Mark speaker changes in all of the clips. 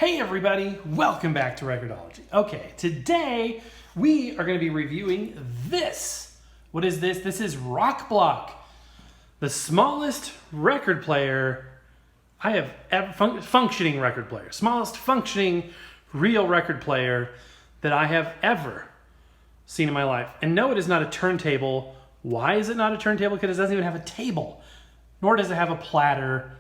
Speaker 1: Hey everybody, welcome back to Record-ology. Okay, today we are going to be reviewing this. What is this? This is RokBlok, the smallest record player I have ever, functioning record player, smallest functioning real record player that I have ever seen in my life. And no, it is not a turntable. Why is it not a turntable? Because it doesn't even have a table, nor does it have a platter,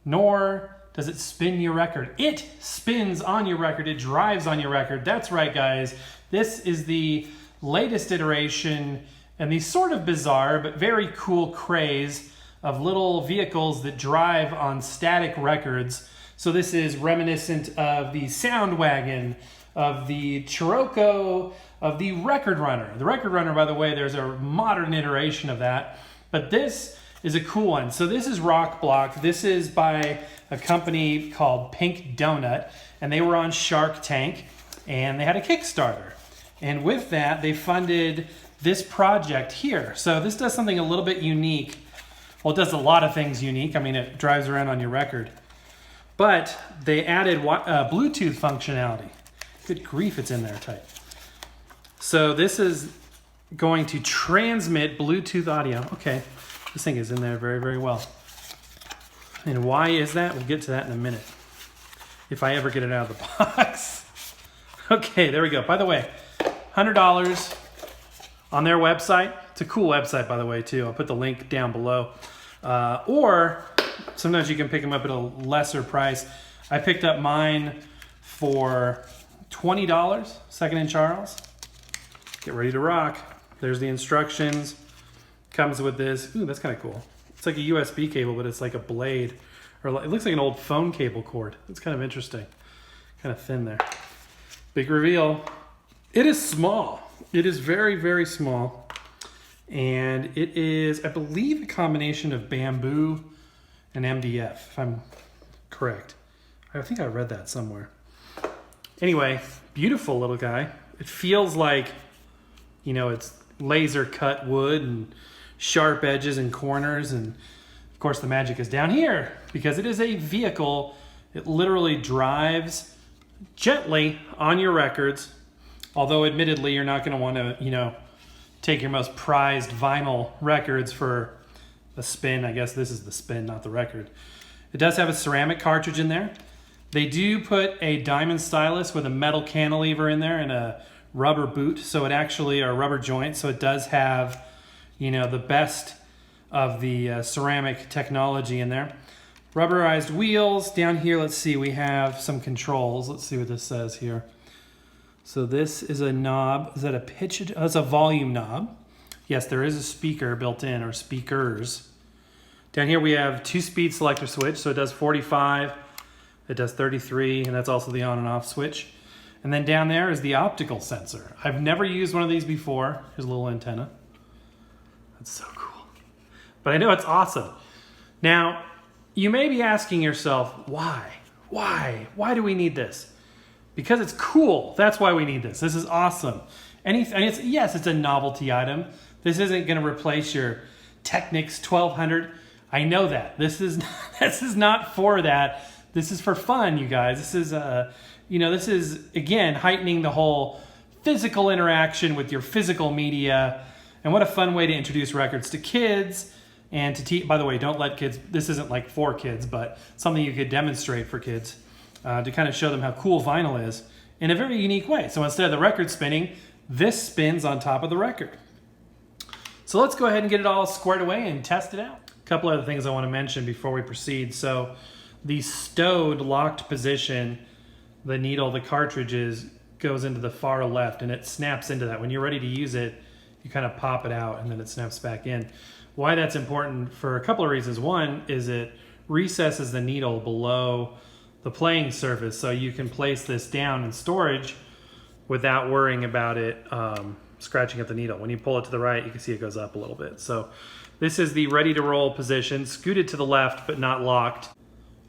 Speaker 1: nor does it spin your record. It spins on your record. It drives on your record. That's right, guys. This is the latest iteration and the sort of bizarre but very cool craze of little vehicles that drive on static records. So this is reminiscent of the Sound Wagon, of the Scirocco, of the Record Runner. The Record Runner, by the way, there's a modern iteration of that, but this is a cool one. So this is RokBlok. This is by a company called Pink Donut, and they were on Shark Tank, and they had a Kickstarter. And with that, they funded this project here. So this does something a little bit unique. Well, it does a lot of things unique. I mean, it drives around on your record. But they added Bluetooth functionality. Good grief, it's in there tight. So this is going to transmit Bluetooth audio. Okay, this thing is in there very, very well. And why is that? We'll get to that in a minute, if I ever get it out of the box. Okay, there we go. By the way, $100 on their website. It's a cool website, by the way, too. I'll put the link down below. Or sometimes you can pick them up at a lesser price. I picked up mine for $20, Second and Charles. Get ready to rock. There's the instructions. Comes with this. Ooh, that's kind of cool. It's like a USB cable, but it's like a blade. Or it looks like an old phone cable cord. It's kind of interesting. Kind of thin there. Big reveal. It is small. It is very, very small. And it is, I believe, a combination of bamboo and MDF, if I'm correct. I think I read that somewhere. Anyway, beautiful little guy. It feels like, you know, it's laser cut wood and sharp edges and corners, and of course the magic is down here because it is a vehicle. It literally drives gently on your records, although admittedly you're not going to want to, you know, take your most prized vinyl records for a spin. I guess this is the spin, not the record. It does have a ceramic cartridge in there. They do put a diamond stylus with a metal cantilever in there and a rubber boot, so it actually, or rubber joint, so it does have, you know, the best of the ceramic technology in there. Rubberized wheels. Down here, let's see, we have some controls. Let's see what this says here. So this is a knob. Is that a pitch? Oh, it's a volume knob. Yes, there is a speaker built in, or speakers. Down here we have 2-speed selector switch, so it does 45, it does 33, and that's also the on and off switch. And then down there is the optical sensor. I've never used one of these before. Here's a little antenna. That's so cool. But I know it's awesome. Now, you may be asking yourself, why? Why do we need this? Because it's cool. That's why we need this. This is awesome. And yes, it's a novelty item. This isn't going to replace your Technics 1200. I know that. This is not for that. This is for fun, you guys. This is you know, this is, again, heightening the whole physical interaction with your physical media. And what a fun way to introduce records to kids and to teach. By the way, don't let kids, this isn't like for kids, but something you could demonstrate for kids to kind of show them how cool vinyl is in a very unique way. So instead of the record spinning, this spins on top of the record. So let's go ahead and get it all squared away and test it out. A couple other things I want to mention before we proceed. So the stowed locked position, the needle, the cartridges, goes into the far left and it snaps into that. When you're ready to use it, you kind of pop it out and then it snaps back in. Why that's important for a couple of reasons. One is it recesses the needle below the playing surface, so you can place this down in storage without worrying about it scratching at the needle. When you pull it to the right, you can see it goes up a little bit. So this is the ready to roll position, scooted to the left but not locked.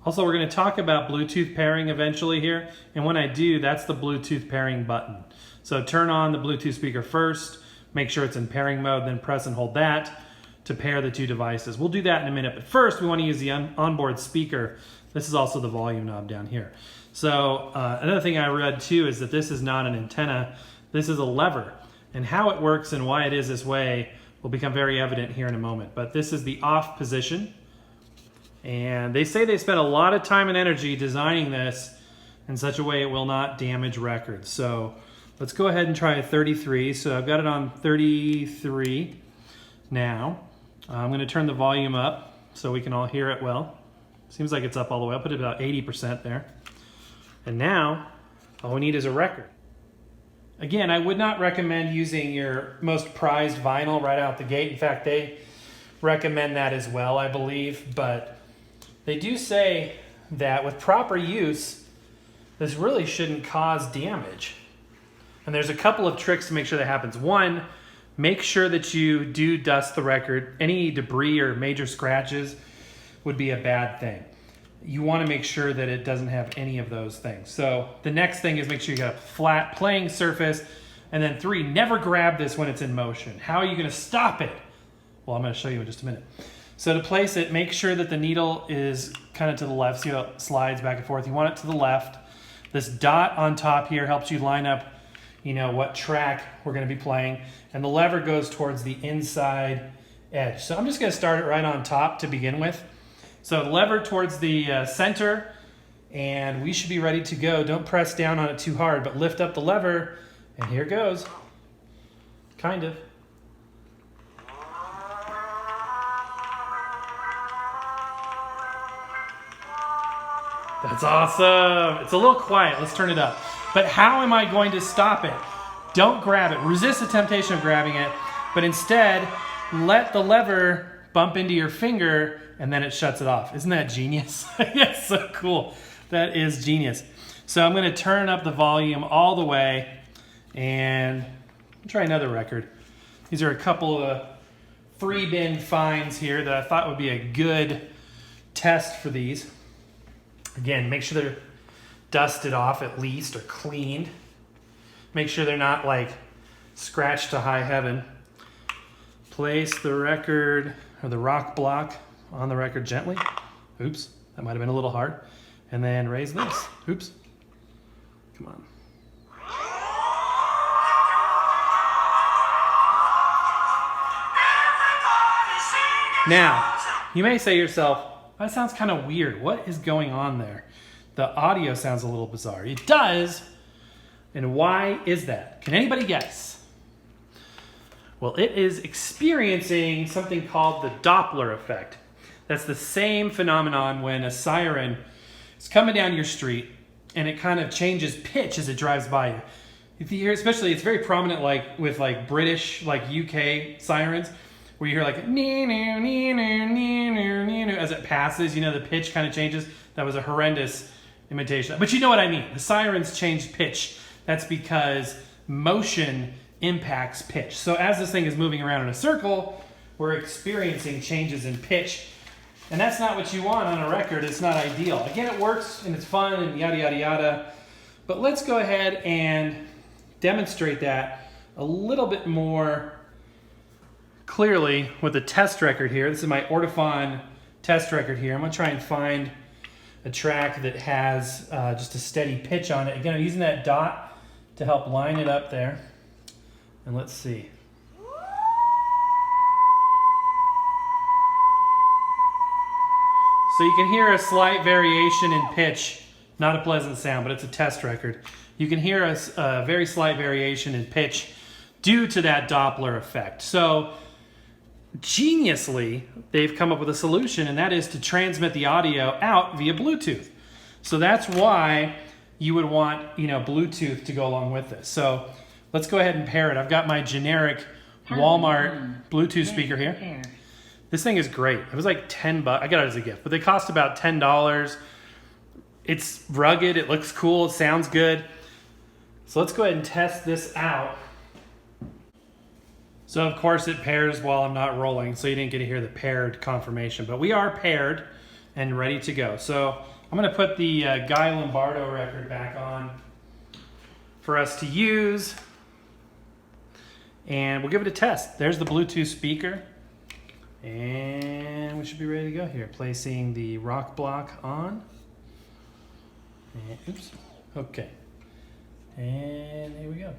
Speaker 1: Also, we're going to talk about Bluetooth pairing eventually here, and when I do, that's the Bluetooth pairing button. So turn on the Bluetooth speaker first, make sure it's in pairing mode, then press and hold that to pair the two devices. We'll do that in a minute, but first we want to use the onboard speaker. This is also the volume knob down here. So another thing I read too is that this is not an antenna, this is a lever. And how it works and why it is this way will become very evident here in a moment. But this is the off position. And they say they spent a lot of time and energy designing this in such a way it will not damage records. So let's go ahead and try a 33. So I've got it on 33 now. I'm going to turn the volume up so we can all hear it well. Seems like it's up all the way. I'll put it about 80% there. And now all we need is a record. Again, I would not recommend using your most prized vinyl right out the gate. In fact, they recommend that as well, I believe. But they do say that with proper use, this really shouldn't cause damage. And there's a couple of tricks to make sure that happens. One, make sure that you do dust the record. Any debris or major scratches would be a bad thing. You want to make sure that it doesn't have any of those things. So the next thing is make sure you got a flat playing surface. And then 3, never grab this when it's in motion. How are you going to stop it? Well, I'm going to show you in just a minute. So to place it, make sure that the needle is kind of to the left. See how it slides back and forth? You want it to the left. This dot on top here helps you line up, you know, what track we're going to be playing. And the lever goes towards the inside edge. So I'm just going to start it right on top to begin with. So lever towards the center, and we should be ready to go. Don't press down on it too hard, but lift up the lever, and here goes. Kind of. That's awesome. It's a little quiet. Let's turn it up. But how am I going to stop it? Don't grab it. Resist the temptation of grabbing it, but instead let the lever bump into your finger, and then it shuts it off. Isn't that genius? Yes, so cool. That is genius. So I'm going to turn up the volume all the way and try another record. These are a couple of free bin finds here that I thought would be a good test for these. Again, make sure they're dusted off at least or cleaned. Make sure they're not like scratched to high heaven. Place the record or the RokBlok on the record gently. Oops, that might have been a little hard. And then raise this. Oops. Come on. Now, you may say to yourself, that sounds kind of weird. What is going on there? The audio sounds a little bizarre. It does. And why is that? Can anybody guess? Well, it is experiencing something called the Doppler effect. That's the same phenomenon when a siren is coming down your street and it kind of changes pitch as it drives by you. If you hear, especially, it's very prominent like with like British, like UK sirens, where you hear like nee-noo, nee-noo, nee-noo, nee-noo, as it passes, you know, the pitch kind of changes. That was a horrendous imitation. But you know what I mean. The sirens change pitch. That's because motion impacts pitch. So as this thing is moving around in a circle, we're experiencing changes in pitch. And that's not what you want on a record. It's not ideal. Again, it works and it's fun and yada, yada, yada. But let's go ahead and demonstrate that a little bit more clearly with a test record here. This is my Ortophon test record here. I'm going to try and find a track that has just a steady pitch on it. Again, I'm using that dot to help line it up there. And let's see. So you can hear a slight variation in pitch. Not a pleasant sound, but it's a test record. You can hear a very slight variation in pitch due to that Doppler effect. So geniusly, they've come up with a solution, and that is to transmit the audio out via Bluetooth. So that's why you would want, Bluetooth to go along with this. So let's go ahead and pair it. I've got my generic Walmart Bluetooth speaker here. This thing is great. It was like $10. I got it as a gift, but they cost about $10. It's rugged. It looks cool. It sounds good. So let's go ahead and test this out. So of course it pairs while I'm not rolling, so you didn't get to hear the paired confirmation, but we are paired and ready to go. So I'm going to put the Guy Lombardo record back on for us to use, and we'll give it a test. There's the Bluetooth speaker, and we should be ready to go here. Placing the RokBlok on. And, oops. Okay. And here we go. I'm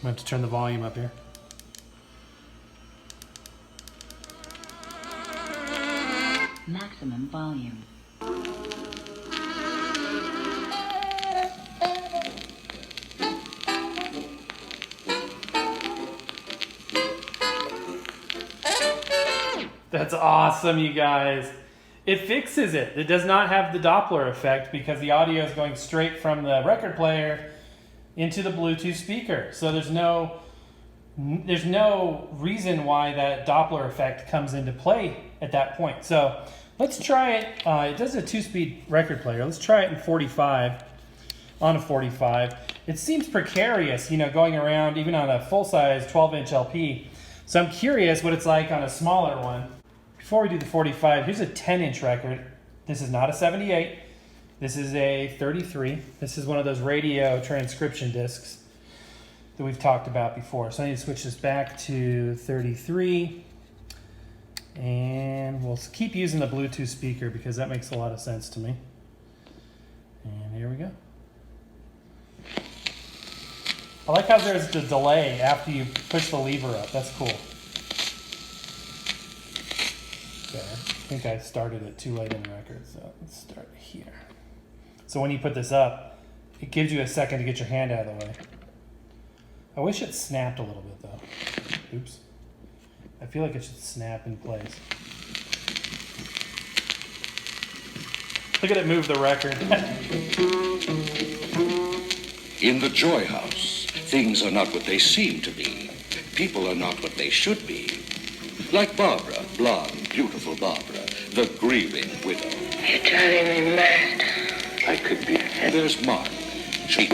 Speaker 1: going to have to turn the volume up here.
Speaker 2: Maximum volume.
Speaker 1: That's awesome, you guys. It fixes it. It does not have the Doppler effect because the audio is going straight from the record player into the Bluetooth speaker. So there's no reason why that Doppler effect comes into play at that point. So let's try it. It does a 2-speed record player. Let's try it in 45, on a 45. It seems precarious, you know, going around even on a full-size 12-inch LP. So I'm curious what it's like on a smaller one. Before we do the 45, here's a 10-inch record. This is not a 78. This is a 33. This is one of those radio transcription discs that we've talked about before. So I need to switch this back to 33. And we'll keep using the Bluetooth speaker because that makes a lot of sense to me. And here we go. I like how there's the delay after you push the lever up. That's cool. Okay, I think I started it too late in the record, so let's start here. So when you put this up, it gives you a second to get your hand out of the way. I wish it snapped a little bit though. Oops. I feel like it should snap in place. Look at it move the record.
Speaker 3: In the Joy House, things are not what they seem to be. People are not what they should be. Like Barbara, blonde, beautiful Barbara, the grieving widow.
Speaker 4: You're driving me mad.
Speaker 3: I could be. There's Mark. She...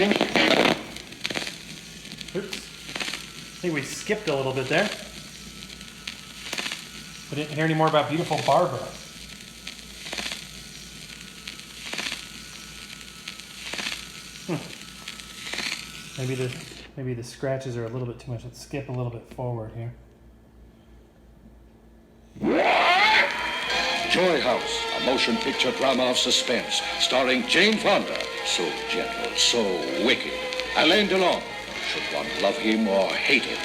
Speaker 1: Oops. I think we skipped a little bit there. We didn't hear any more about beautiful Barbara. Maybe the scratches are a little bit too much. Let's skip a little bit forward here.
Speaker 3: Joy House, a motion picture drama of suspense, starring Jane Fonda. So gentle, so wicked. Alain Delon. Should one love him or hate him?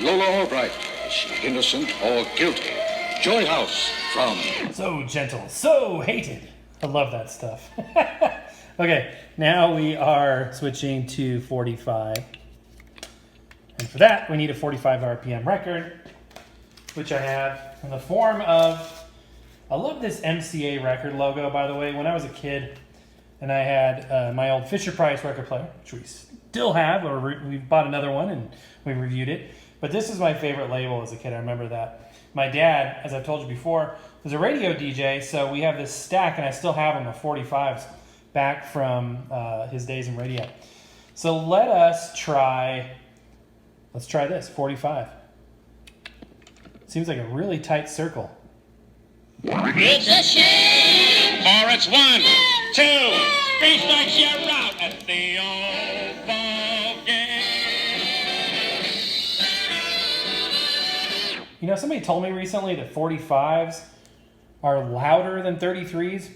Speaker 3: Lola Albright. Is she innocent or guilty? Joy House from...
Speaker 1: So gentle, so hated. I love that stuff. Okay, now we are switching to 45. And for that, we need a 45 RPM record, which I have in the form of... I love this MCA record logo, by the way. When I was a kid and I had my old Fisher-Price record player, which we still have, or we bought another one and we reviewed it. But this is my favorite label as a kid. I remember that. My dad, as I've told you before, was a radio DJ, so we have this stack, and I still have them of 45s back from his days in radio. So let's try this, 45. Seems like a really tight circle.
Speaker 4: It's a shame.
Speaker 5: For it's 1, 2, 3 strikes you're out at the old ball game.
Speaker 1: You know, somebody told me recently that 45s are louder than 33s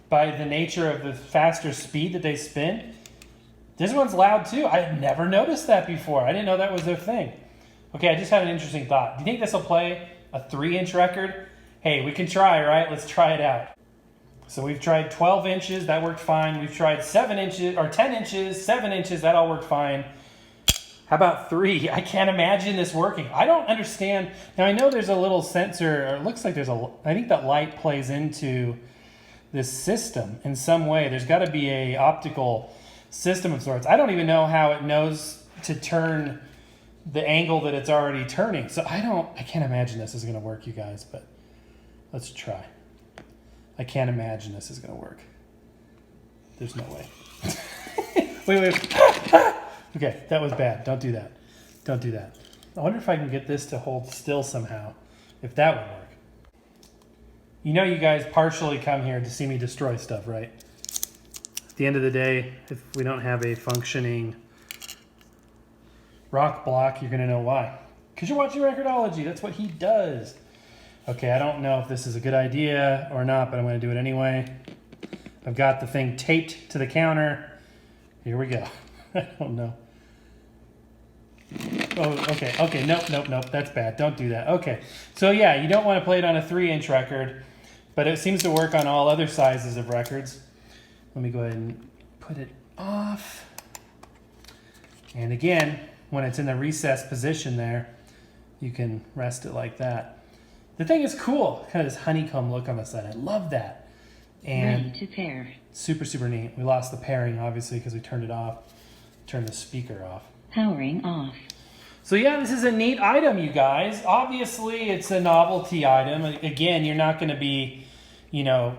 Speaker 1: by the nature of the faster speed that they spin. This one's loud too. I had never noticed that before. I didn't know that was their thing. Okay, I just had an interesting thought. Do you think this will play a 3-inch record? Hey, we can try, right? Let's try it out. So we've tried 12 inches, that worked fine. We've tried 7 inches, or 10 inches, 7 inches, that all worked fine. How about 3? I can't imagine this working. I don't understand. Now I know there's a little sensor, or it looks like I think that light plays into this system in some way. There's gotta be a optical system of sorts. I don't even know how it knows to turn the angle that it's already turning. So I can't imagine this is gonna work, you guys, but let's try. I can't imagine this is going to work. There's no way. Wait. Okay, that was bad. Don't do that. Don't do that. I wonder if I can get this to hold still somehow, if that would work. You know you guys partially come here to see me destroy stuff, right? At the end of the day, if we don't have a functioning RokBlok, you're going to know why. Because you're watching Record-ology. That's what he does. Okay, I don't know if this is a good idea or not, but I'm going to do it anyway. I've got the thing taped to the counter. Here we go. I don't know. Oh, okay, nope, that's bad. Don't do that. Okay, so yeah, you don't want to play it on a 3-inch record, but it seems to work on all other sizes of records. Let me go ahead and put it off. And again, when it's in the recessed position there, you can rest it like that. The thing is cool, kind of this honeycomb look on the side. I love that. And
Speaker 2: ready to pair.
Speaker 1: Super, super neat. We lost the pairing, obviously, because we turned it off. Turned the speaker off.
Speaker 2: Powering off.
Speaker 1: So yeah, this is a neat item, you guys. Obviously, it's a novelty item. Again, you're not going to be,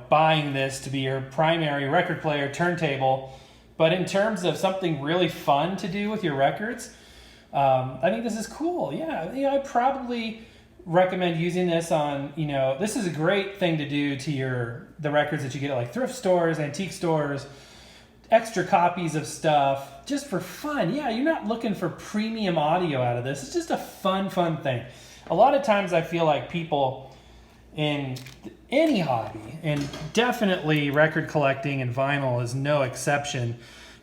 Speaker 1: buying this to be your primary record player turntable. But in terms of something really fun to do with your records, I think this is cool. Yeah, I probably recommend using this on, this is a great thing to do to the records that you get at like thrift stores, antique stores, extra copies of stuff, just for fun. Yeah, you're not looking for premium audio out of this. It's just a fun thing. A lot of times I feel like people in any hobby, and definitely record collecting and vinyl is no exception,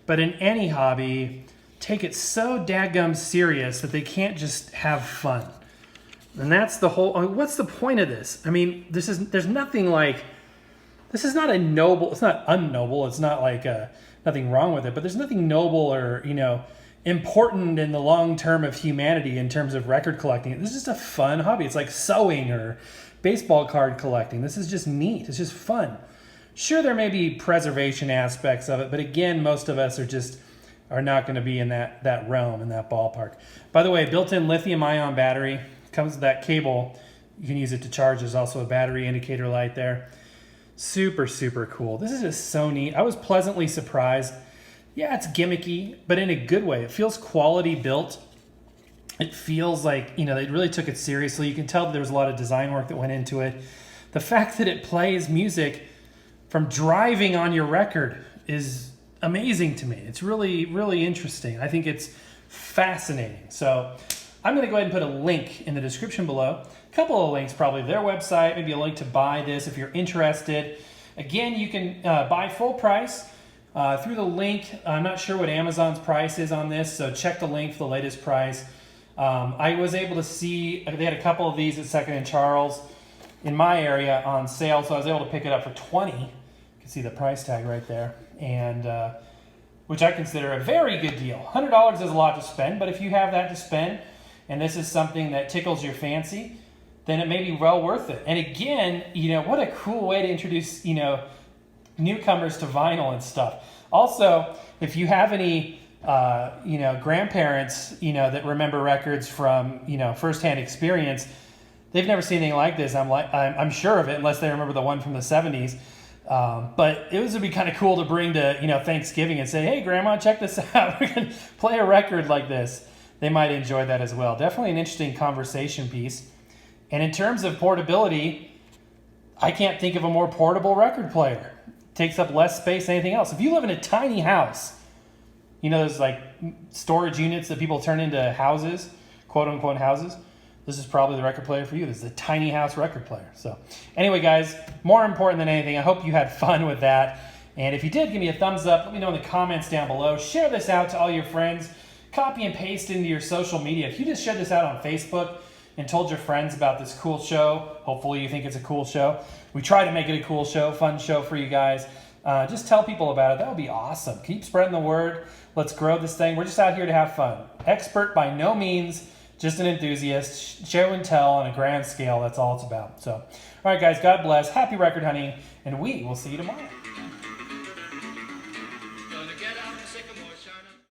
Speaker 1: but in any hobby, take it so dadgum serious that they can't just have fun. And that's the whole, what's the point of this? I mean, there's nothing like, this is not a noble, it's not unnoble, it's not like nothing wrong with it, but there's nothing noble or, important in the long term of humanity in terms of record collecting. This is just a fun hobby. It's like sewing or baseball card collecting. This is just neat. It's just fun. Sure, there may be preservation aspects of it, but again, most of us are not going to be in that realm, in that ballpark. By the way, built-in lithium-ion battery comes with that cable. You can use it to charge. There's also a battery indicator light there. Super, super cool. This is just so neat. I was pleasantly surprised. Yeah, it's gimmicky, but in a good way. It feels quality built. It feels like, they really took it seriously. You can tell that there was a lot of design work that went into it. The fact that it plays music from driving on your record is amazing to me. It's really, really interesting. I think it's fascinating. So I'm going to go ahead and put a link in the description below. A couple of links, probably their website, maybe a link to buy this if you're interested. Again, you can buy full price through the link. I'm not sure what Amazon's price is on this, so check the link for the latest price. I was able to see, they had a couple of these at 2nd & Charles in my area on sale, so I was able to pick it up for $20. You can see the price tag right there, and which I consider a very good deal. $100 is a lot to spend, but if you have that to spend, and this is something that tickles your fancy, then it may be well worth it. And again, what a cool way to introduce, newcomers to vinyl and stuff. Also, if you have any, grandparents, that remember records from, firsthand experience, they've never seen anything like this. I'm sure of it, unless they remember the one from the 70s. But it would be kind of cool to bring to, Thanksgiving and say, hey, Grandma, check this out. We can play a record like this. They might enjoy that as well. Definitely an interesting conversation piece. And in terms of portability, I can't think of a more portable record player. It takes up less space than anything else. If you live in a tiny house, those like storage units that people turn into houses, quote unquote houses, this is probably the record player for you. This is a tiny house record player. So anyway, guys, more important than anything, I hope you had fun with that. And if you did, give me a thumbs up. Let me know in the comments down below. Share this out to all your friends. Copy and paste into your social media. If you just shared this out on Facebook and told your friends about this cool show, hopefully you think it's a cool show. We try to make it a cool show, fun show for you guys. Just tell people about it. That would be awesome. Keep spreading the word. Let's grow this thing. We're just out here to have fun. Expert by no means, just an enthusiast. Show and tell on a grand scale. That's all it's about. So, all right, guys, God bless. Happy record hunting, and we will see you tomorrow.